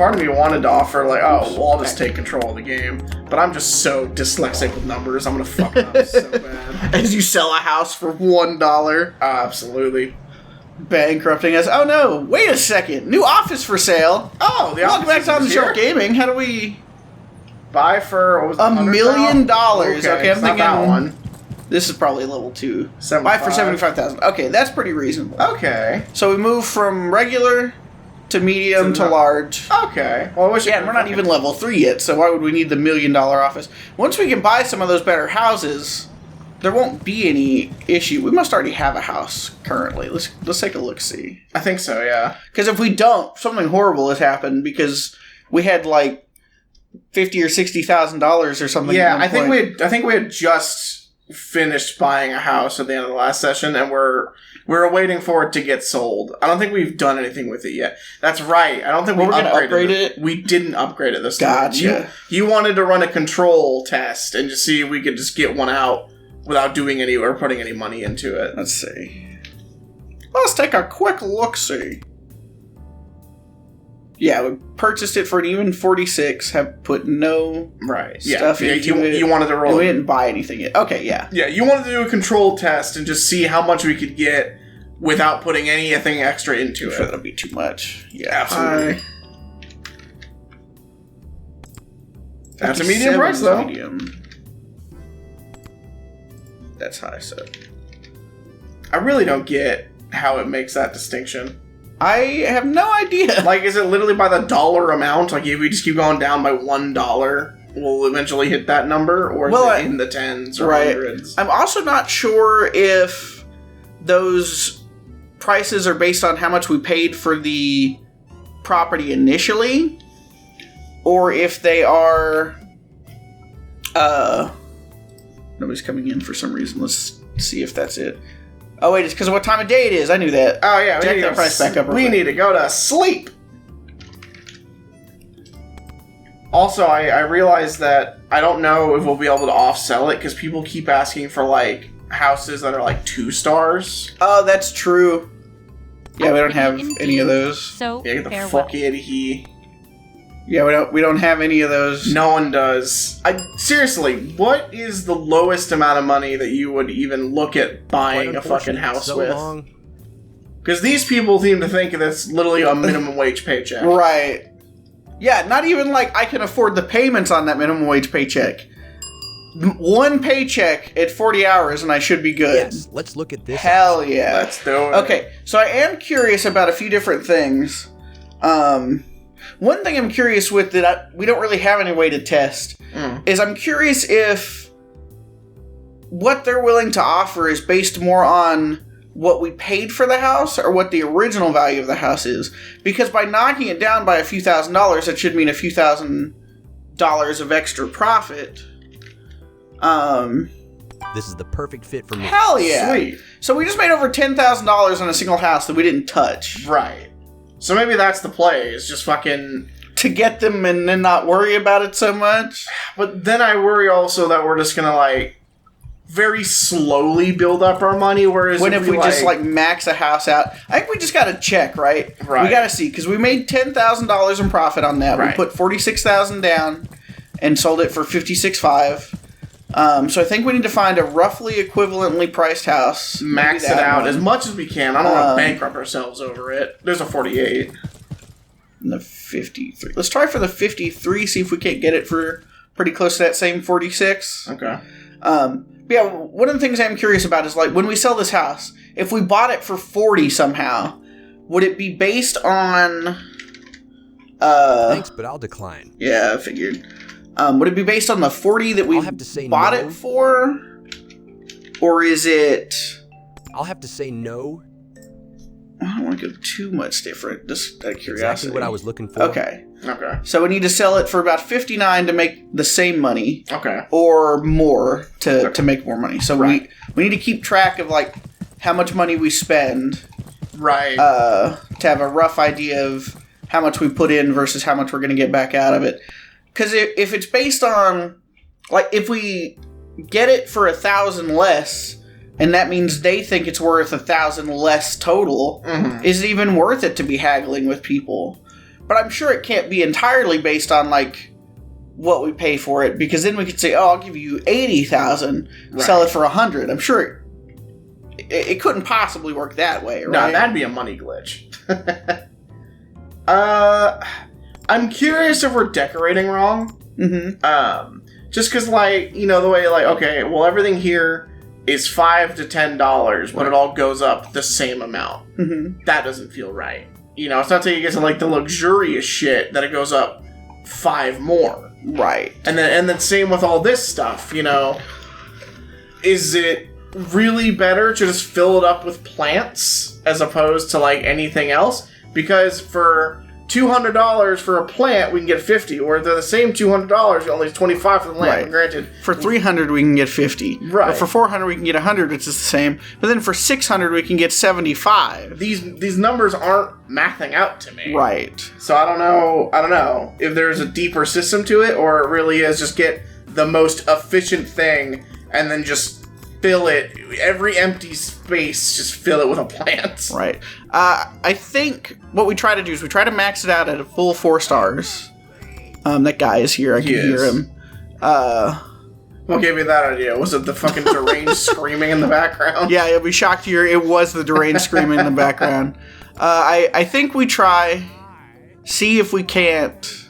Part of me wanted to offer, like, oh, well, I'll just take control of the game. But I'm just so dyslexic with numbers, I'm gonna fuck it up so bad. As you sell a house for $1. Absolutely. Bankrupting us. Oh no, wait a second. New office for sale. Oh, the Welcome back to On the here? Shelf Gaming. How do we... Buy for, what was it, $1 million. Okay, I'm it's not thinking... that one. This is probably level 2. 75. Buy for $75,000. Okay, that's pretty reasonable. Okay. So we move from regular to medium to large. Okay. Well, I wish Yeah, and we're not even level 3 yet, so why would we need the $1 million office? Once we can buy some of those better houses, there won't be any issue. We must already have a house currently. Let's take a look, see. I think so, yeah. Because if we don't, something horrible has happened because we had like $50,000 or $60,000 or something. Yeah, I think we had just finished buying a house at the end of the last session, and we're waiting for it to get sold. I don't think we've done anything with it yet. That's right. I don't think we upgraded it. We didn't upgrade it this time. Gotcha. You wanted to run a control test and just see if we could just get one out without doing any or putting any money into it. Let's see. Let's take a quick look-see. Yeah, we purchased it for an even 46, have put no stuff into it. You wanted to roll. We didn't buy anything yet. Okay, yeah. Yeah, you wanted to do a control test and just see how much we could get without putting anything extra into it. I'm sure that'll be too much. Yeah, absolutely. That's a medium price, though. Medium. That's high, so. I really don't get how it makes that distinction. I have no idea. Like, is it literally by the dollar amount? Like, if we just keep going down by $1, we'll eventually hit that number? Or is it in the tens or hundreds? I'm also not sure if those prices are based on how much we paid for the property initially, or if they are... Nobody's coming in for some reason. Let's see if that's it. Oh, wait, it's because of what time of day it is. I knew that. Oh, yeah. Jack that price back up. We need to go to sleep. Also, I realized that I don't know if we'll be able to off-sell it because people keep asking for, like, houses that are, like, 2 stars. Oh, that's true. Yeah, we don't have any of those. So yeah, get the fuck out of here. Yeah, we don't have any of those. No one does. Seriously, what is the lowest amount of money that you would even look at buying a fucking house with? Because these people seem to think that's literally a minimum wage paycheck. Right. Yeah, not even like I can afford the payments on that minimum wage paycheck. One paycheck at 40 hours and I should be good. Yes, let's look at this. Hell yeah. Let's do it. Okay, so I am curious about a few different things. One thing I'm curious with that we don't really have any way to test is I'm curious if what they're willing to offer is based more on what we paid for the house or what the original value of the house is. Because by knocking it down by a few $1,000s, that should mean a few $1,000s of extra profit. This is the perfect fit for me. Hell yeah. Sweet. So we just made over $10,000 on a single house that we didn't touch. Right. So maybe that's the play, is just fucking... To get them and then not worry about it so much. But then I worry also that we're just gonna, like, very slowly build up our money, whereas if we just, like, max a house out... I think we just gotta check, right? Right. We gotta see, because we made $10,000 in profit on that. Right. We put $46,000 down and sold it for $56,500. So I think we need to find a roughly equivalently priced house. Max it out as much as we can. I don't want to bankrupt ourselves over it. There's a 48. And the 53. Let's try for the 53, see if we can't get it for pretty close to that same 46. Okay. Yeah, one of the things I'm curious about is, like, when we sell this house, if we bought it for 40 somehow, would it be based on... Thanks, but I'll decline. Yeah, I figured. Would it be based on the 40 that we bought it for? Or is it... I'll have to say no. I don't want to go too much different, just out of curiosity. Exactly what I was looking for. Okay. Okay. So we need to sell it for about 59 to make the same money. Okay. Or more to make more money. So we need to keep track of, like, how much money we spend. Right. To have a rough idea of how much we put in versus how much we're going to get back out of it. Because if it's based on, like, if we get it for 1,000 less, and that means they think it's worth 1,000 less total, is it even worth it to be haggling with people? But I'm sure it can't be entirely based on, like, what we pay for it, because then we could say, oh, I'll give you 80,000, sell it for 100. I'm sure it couldn't possibly work that way, right? No, that'd be a money glitch. I'm curious if we're decorating wrong. Mm-hmm. Just because, like, you know, the way, like, okay, well, everything here is $5 to $10, but it all goes up the same amount. Mm-hmm. That doesn't feel right. You know, it's not until you get to, like, the luxurious shit that it goes up 5 more. Right. And then same with all this stuff, you know. Is it really better to just fill it up with plants as opposed to, like, anything else? Because for $200 for a plant, we can get 50, or they're the same $200, only 25 for the lamp. Right. Granted, for $300 we can get 50. Right. Or for $400 we can get 100, which is the same. But then for $600 we can get 75. these numbers aren't mathing out to me. Right. So I don't know if there's a deeper system to it, or it really is just get the most efficient thing and then just fill it, every empty space, just fill it with a plant. Right. I think what we try to do is we try to max it out at a full 4 stars. That guy is here. I can hear him. What gave you that idea? Was it the fucking deranged screaming in the background? Yeah, you'll be shocked to hear it was the deranged screaming in the background. I think we try, see if we can't,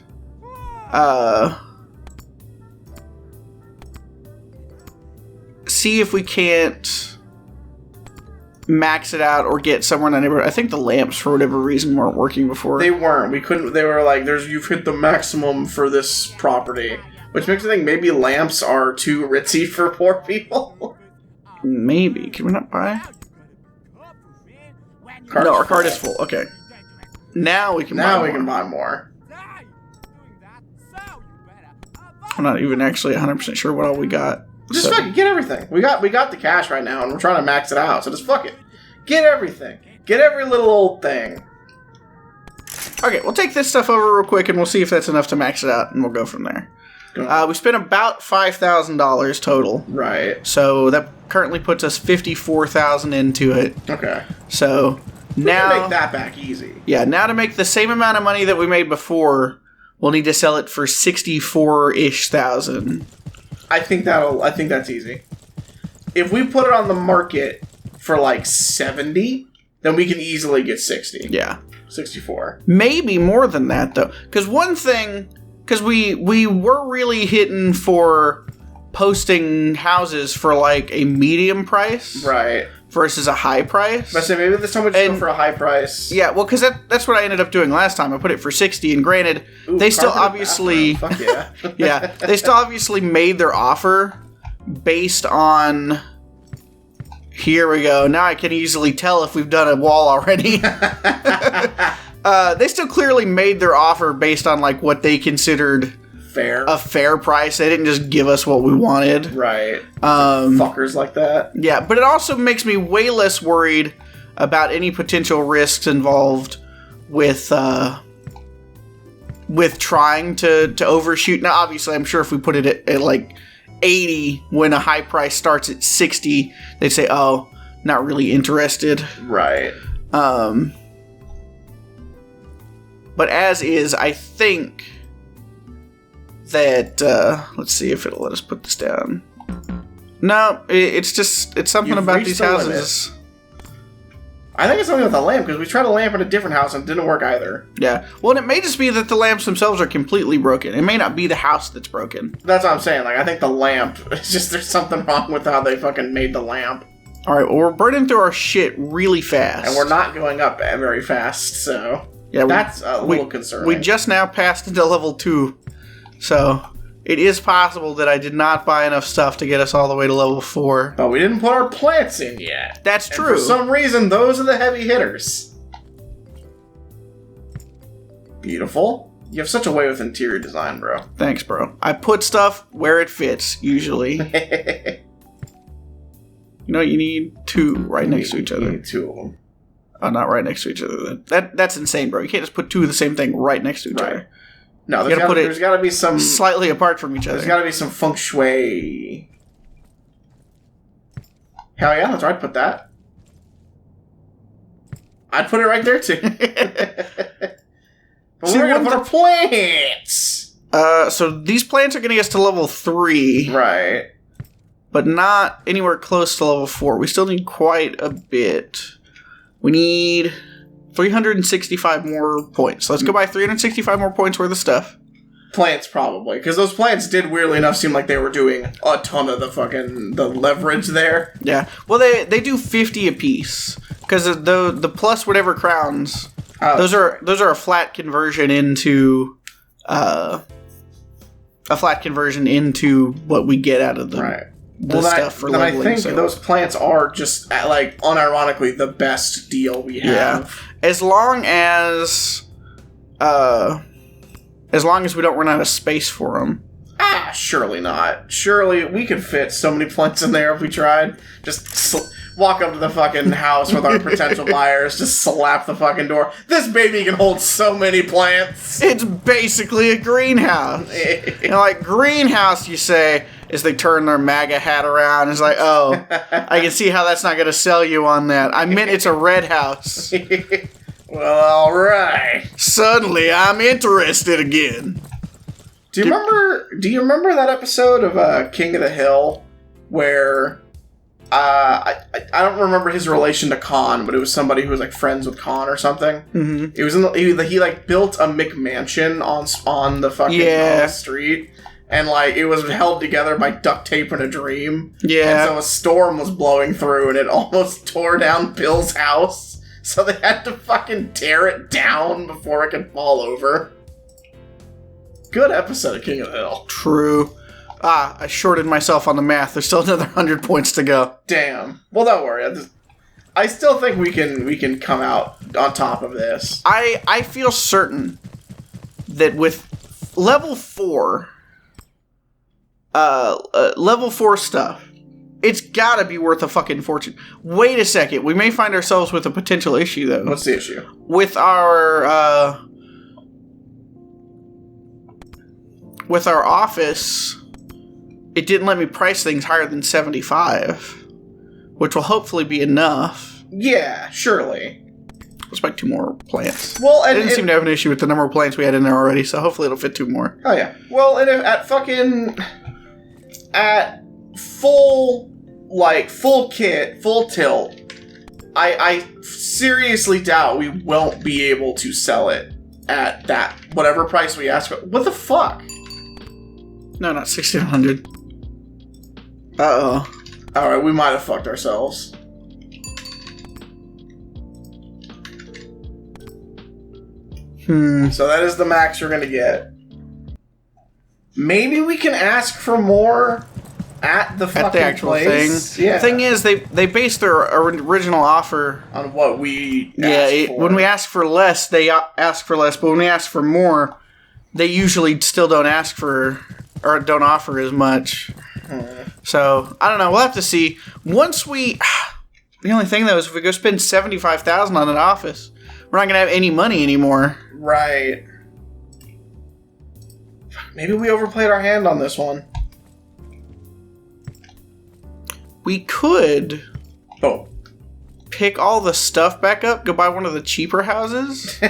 max it out or get somewhere in the neighborhood. I think the lamps, for whatever reason, weren't working before. They weren't. We couldn't. They were like, you've hit the maximum for this property. Which makes me think maybe lamps are too ritzy for poor people. Maybe. Can we not buy? No, our card is full. Okay. Now we can buy more. I'm not even actually 100% sure what all we got. Just fuck it, get everything. We got the cash right now, and we're trying to max it out. So just fuck it, get everything. Get every little old thing. Okay, we'll take this stuff over real quick, and we'll see if that's enough to max it out, and we'll go from there. We spent about $5,000 total. Right. So that currently puts us $54,000 into it. Okay. So we can make that back easy. Yeah. Now to make the same amount of money that we made before, we'll need to sell it for $64,000. I think that's easy. If we put it on the market for like 70, then we can easily get 60. Yeah. 64. Maybe more than that, though. Because we were really hitting for posting houses for like a medium price. Right. Versus a high price. But I say maybe this time we just go for a high price. Yeah, well, because that's what I ended up doing last time. I put it for 60, and granted, they still obviously... Fuck yeah. Yeah, they still obviously made their offer based on... Here we go. Now I can easily tell if we've done a wall already. They still clearly made their offer based on like what they considered... a fair price. They didn't just give us what we wanted. Right. Fuckers like that. Yeah, but it also makes me way less worried about any potential risks involved with trying to overshoot. Now, obviously, I'm sure if we put it at like 80 when a high price starts at 60, they'd say, oh, not really interested. Right. But as is, I think... that, let's see if it'll let us put this down. No, it's something about these houses. I think it's something with the lamp, because we tried a lamp in a different house and it didn't work either. Yeah. Well, and it may just be that the lamps themselves are completely broken. It may not be the house that's broken. That's what I'm saying. Like, I think the lamp, it's just there's something wrong with how they fucking made the lamp. Alright, well, we're burning through our shit really fast. And we're not going up very fast, so... Yeah, that's a little concerning. We just now passed into level 2. So, it is possible that I did not buy enough stuff to get us all the way to level 4. But we didn't put our plants in yet. That's and true. For some reason, those are the heavy hitters. Beautiful. You have such a way with interior design, bro. Thanks, bro. I put stuff where it fits, usually. You know, you need 2 right next to each other. You need 2 of them. Oh, not right next to each other. That's insane, bro. You can't just put 2 of the same thing right next to each other. No, there's got to be some... slightly apart from each other. There's got to be some feng shui. Hell yeah, that's where I'd put that. I'd put it right there, too. But we're going to put our plants! So these plants are going to get us to level 3. Right. But not anywhere close to level 4. We still need quite a bit. We need 365 more points. Let's go buy 365 more points worth of stuff. Plants, probably. Because those plants did, weirdly enough, seem like they were doing a ton of the leverage there. Yeah. Well, they do 50 apiece. Because the plus whatever crowns, those are a flat conversion into... a flat conversion into what we get out of the... Right. Stuff for leveling. I think those plants are just, like, unironically the best deal we have. Yeah. As long as we don't run out of space for them. Surely not. Surely we could fit so many plants in there if we tried. Just walk up to the fucking house with our potential buyers, just slap the fucking door. This baby can hold so many plants. It's basically a greenhouse. Like, greenhouse, you say, as they turn their MAGA hat around. It's like, oh, I can see how that's not going to sell you on that. I meant it's a red house. Well, alright. Suddenly, I'm interested again. Do you remember that episode of King of the Hill where I don't remember his relation to Khan, but it was somebody who was like friends with Khan or something. Mm-hmm. It was he like built a McMansion on the fucking on the street, and like it was held together by duct tape and a dream. Yeah. And so a storm was blowing through, and it almost tore down Bill's house. So they had to fucking tear it down before it could fall over. Good episode of King of the Hill. True. I shorted myself on the math. There's still another 100 points to go. Damn. Well, don't worry. I still think we can come out on top of this. I feel certain that with level 4 stuff, it's gotta be worth a fucking fortune. Wait a second. We may find ourselves with a potential issue, though. What's the issue? With our office, it didn't let me price things higher than 75, which will hopefully be enough. Yeah, surely. Let's buy 2 more plants. Well, I didn't seem to have an issue with the number of plants we had in there already, so hopefully it'll fit 2 more. Oh, yeah. Well, and if at full kit, full tilt, I seriously doubt we won't be able to sell it at that, whatever price we ask for. What the fuck? No, not 1,600. Uh-oh. Alright, we might have fucked ourselves. So that is the max you're gonna get. Maybe we can ask for more at the fucking actual place. thing. Yeah. The thing is, they based their original offer on what we asked for. When we ask for less, they ask for less, but when we ask for more, they usually still don't ask for, or don't offer as much. So, I don't know, we'll have to see. Once we... The only thing, though, is if we go spend $75,000 on an office, we're not going to have any money anymore. Right. Maybe we overplayed our hand on this one. We could... Oh. Pick all the stuff back up, go buy one of the cheaper houses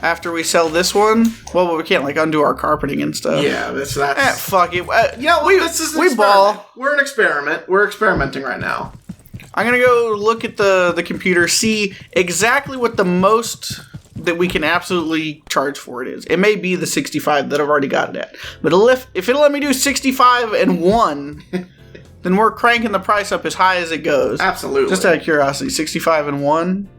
after we sell this one. Well, but we can't, like, undo our carpeting and stuff. Yeah, that's... fuck it. This is we ball. We're an experiment. We're experimenting right now. I'm going to go look at the computer, see exactly what the most that we can absolutely charge for it is. It may be the 65 that I've already got it at. But if it'll let me do 65 and 1, then we're cranking the price up as high as it goes. Absolutely. Just out of curiosity, 65 and 1?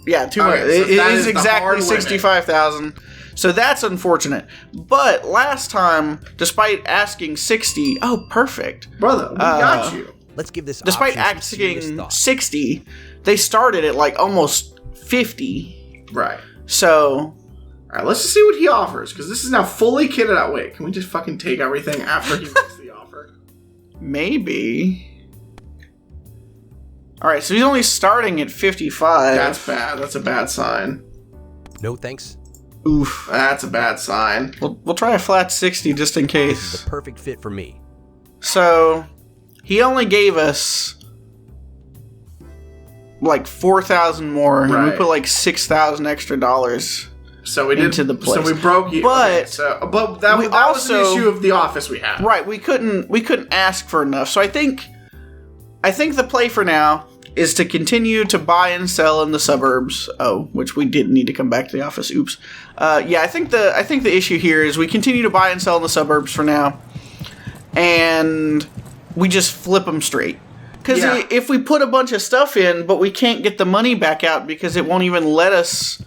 Yeah, too much. Okay, so it is exactly 65,000. So that's unfortunate. But last time, despite asking 60, oh, perfect. Brother, we got you. Let's give this despite asking 60, they started at like almost 50. Right. So... Alright, let's just see what he offers, because this is now fully kitted out. Wait, can we just fucking take everything after he makes the offer? Maybe. Alright, so he's only starting at 55. That's bad. That's a bad sign. No thanks. Oof. That's a bad sign. We'll try a flat 60 just in case. This is the perfect fit for me. So, he only gave us like 4,000 more, and we put like 6,000 extra dollars So we did into the place. So we broke you. But that was an issue of the office we had. Right, we couldn't ask for enough. So I think the play for now is to continue to buy and sell in the suburbs. Oh, which we did need to come back to the office. Oops. I think the issue here is we continue to buy and sell in the suburbs for now, and we just flip them straight. Because if we put a bunch of stuff in, but we can't get the money back out because it won't even let us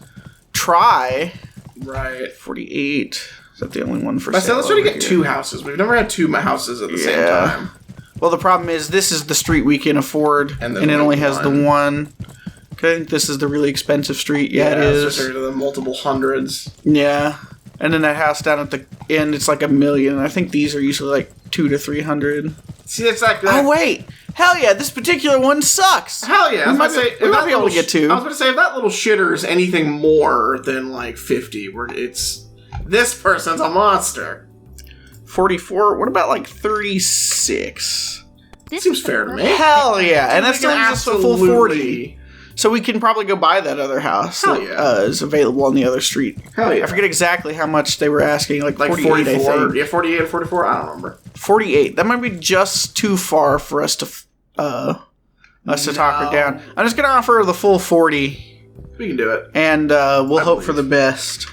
try. Right. 48. Is that the only one for sale? sale? Let's try to get 2 houses. We've never had 2 houses at the same time. Well, the problem is this is the street we can afford, and it only has the one. I think this is the really expensive street. Yeah, it is. It's just the multiple hundreds. Yeah. And then that house down at the end, it's like $1 million. I think these are usually like 200 to 300. See, it's like that. Oh, wait. Hell yeah, this particular one sucks. Hell yeah. We might be able to get 2. I was going to say, if that little shitter is anything more than like 50, this person's a monster. 44. What about like 36? This seems fair to me. Hell yeah. And that's still just a full 40. So we can probably go buy that other house that is available on the other street. Hell yeah. I forget exactly how much they were asking. Like 48, 44. I think. Yeah, 48 or 44. I don't remember. 48. That might be just too far for us to talk her down. I'm just going to offer her the full 40. We can do it. And we'll hope for the best.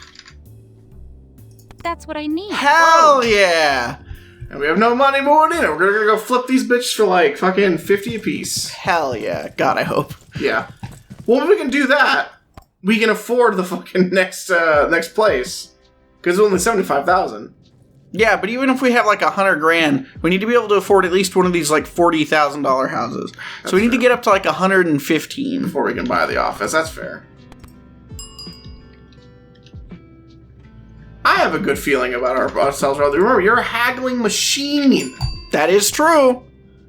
That's what I need. Hell yeah. And we have no money moving in it. We're going to go flip these bitches for like fucking 50 apiece. Hell yeah. God, I hope. Yeah. Well, if we can do that, we can afford the fucking next place. Because it's only 75,000. Yeah, but even if we have like $100,000, we need to be able to afford at least one of these like $40,000 houses. So we need to get up to like 115 before we can buy the office. That's fair. I have a good feeling about ourselves. Remember, you're a haggling machine. That is true.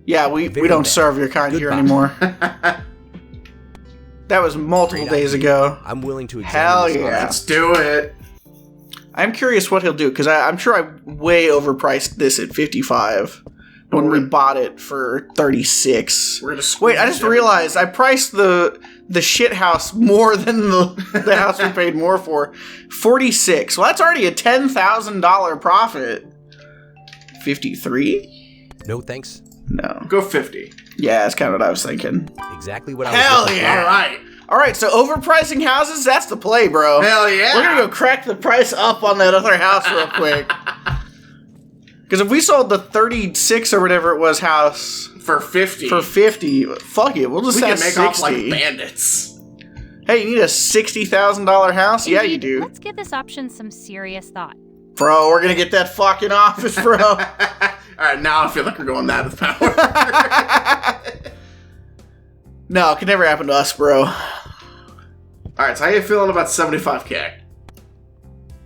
Yeah, we don't serve your kind here anymore. That was multiple days ago. I'm willing to examine Hell this yeah. Let's do it. I'm curious what he'll do, because I'm sure I way overpriced this at 55 when we bought it for 36. Wait, I just realized I priced the shit house more than the house we paid more for. 46. Well, that's already a $10,000 profit. 53? No thanks. No. Go 50. Yeah, that's kind of what I was thinking. Exactly what I was Hell thinking. yeah. All right, so overpricing houses, that's the play, bro. Hell yeah. We're going to go crack the price up on that other house real quick. Because if we sold the 36 or whatever it was house for 50, fuck it, we'll just have 60. We can make off like bandits. Hey, you need a $60,000 house? Indeed, yeah, you do. Let's give this option some serious thought. Bro, we're going to get that fucking office, bro. All right, now I feel like we're going mad with power. No, it could never happen to us, bro. Alright, so how you feeling about 75K?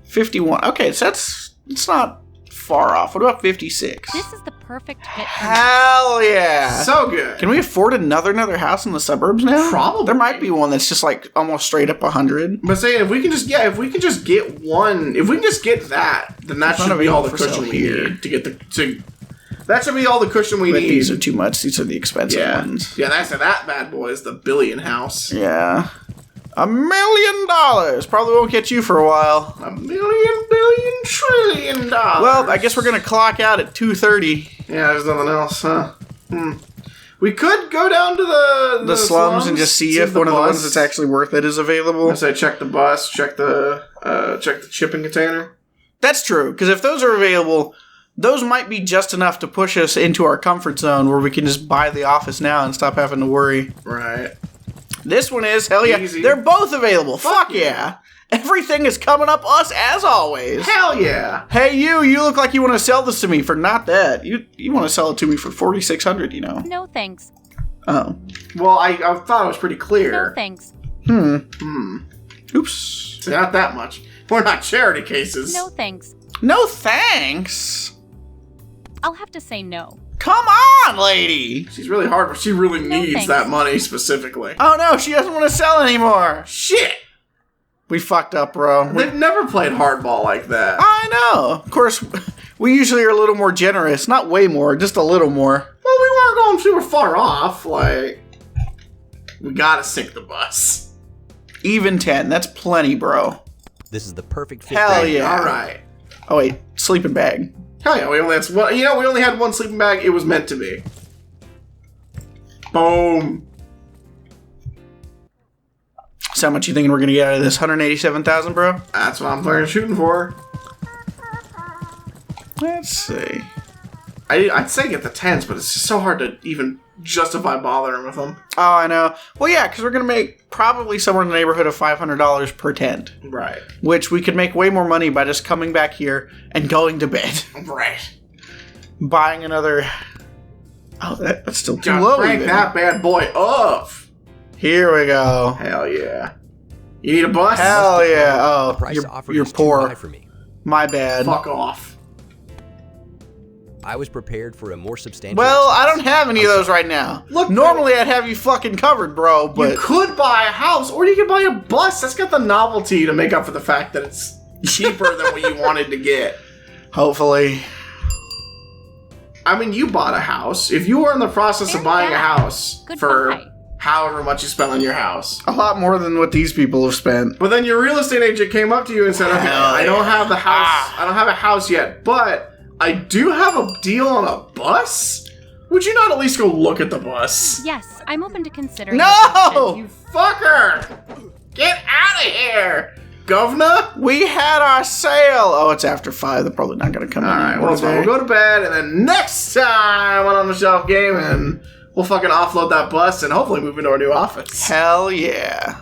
51. Okay, so it's not far off. What about 56? This is the perfect fit. Hell yeah. So good. Can we afford another house in the suburbs now? Probably. There might be one that's just like almost straight up 100. But saying if we can just get one, if we can just get that, then that should be all the cushion we need to get that should be all the cushion we need. These are too much. These are the expensive ones. Yeah, that bad boy is the billion house. Yeah. $1 million. Probably won't get you for a while. $1 million, billion, trillion dollars. Well, I guess we're going to clock out at 2:30. Yeah, there's nothing else, huh? We could go down to the slums and just see if one of the ones that's actually worth it is available. I say check the bus, check the shipping container. That's true, because if those are available, those might be just enough to push us into our comfort zone where we can just buy the office now and stop having to worry. Right. This one is, hell yeah. Easy. They're both available. Fuck yeah. Everything is coming up us as always. Hell yeah. Hey, you look like you want to sell this to me for not that. You want to sell it to me for $4,600, you know. No thanks. Oh. Well, I thought it was pretty clear. No thanks. Oops. So not that much. We're not charity cases. No thanks. No thanks. I'll have to say no. Come on, lady. She's really hard, but she really No, needs thanks. that money specifically. Oh no, she doesn't want to sell anymore. Shit! We fucked up, bro. They've never played hardball like that. I know. Of course, we usually are a little more generous. Not way more, just a little more. Well, we weren't going super far off. Like, we gotta sink the bus. Even 10. That's plenty, bro. This is the perfect fit. Hell for you. yeah. All right. Oh wait, sleeping bag. Hell yeah, we only had one. You know, we only had one sleeping bag. It was meant to be. Boom. So how much you thinking we're gonna get out of this? 187,000, bro. That's what I'm fucking shooting for. Let's see. I'd say get the 10s, but it's just so hard to even justify bothering with them. Oh, I know. Well, yeah, because we're gonna make probably somewhere in the neighborhood of $500 per tent, Right. which we could make way more money by just coming back here and going to bed, Right. buying another. Oh, that's still too Gotta low. crank Even. that bad boy up. Here we go. Hell yeah. You need a bus? Hell yeah. The Oh, price offered you're is too poor. high for me. My bad. Fuck off. I was prepared for a more substantial. Well, I expense. don't have any of those right now. Look, normally I'd have you fucking covered, bro, You but could buy a house, or you could buy a bus. That's got the novelty to make up for the fact that it's cheaper than what you wanted to get. hopefully. I mean, you bought a house. If you were in the process of buying a house Good for buy. however much you spent on your house, A lot more than what these people have spent. but then your real estate agent came up to you and said, "Okay, Hell I don't yeah. have the house. I don't have a house yet, but I do have a deal on a bus. Would you not at least go look at the bus?" Yes, I'm open to considering. No! adoption. You fucker! Get out of here, governor! We had our sale. Oh, it's after 5. They're probably not going to come in. Alright, well, anymore it's fine. today. We'll go to bed, and then next time on the Shelf Gaming, we'll fucking offload that bus and hopefully move into our new office. Hell yeah.